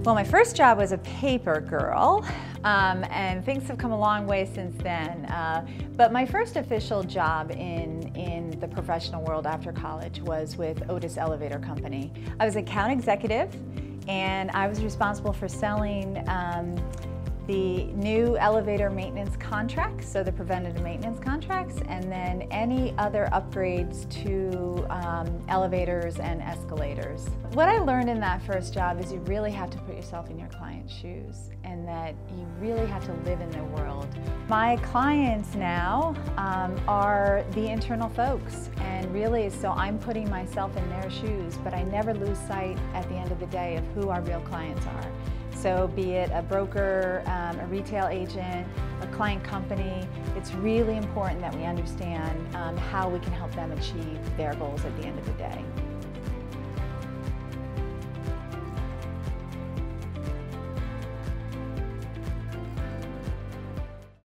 Well, my first job was a paper girl, and things have come a long way since then. But my first official job in the professional world after college was with Otis Elevator Company. I was account executive, and I was responsible for selling the new elevator maintenance contracts, so the preventative maintenance contracts, and then any other upgrades to elevators and escalators. What I learned in that first job is you really have to put yourself in your client's shoes, and that you really have to live in their world. My clients now are the internal folks, and really so I'm putting myself in their shoes, but I never lose sight at the end of the day of who our real clients are. So be it a broker, a retail agent, a client company, it's really important that we understand how we can help them achieve their goals at the end of the day.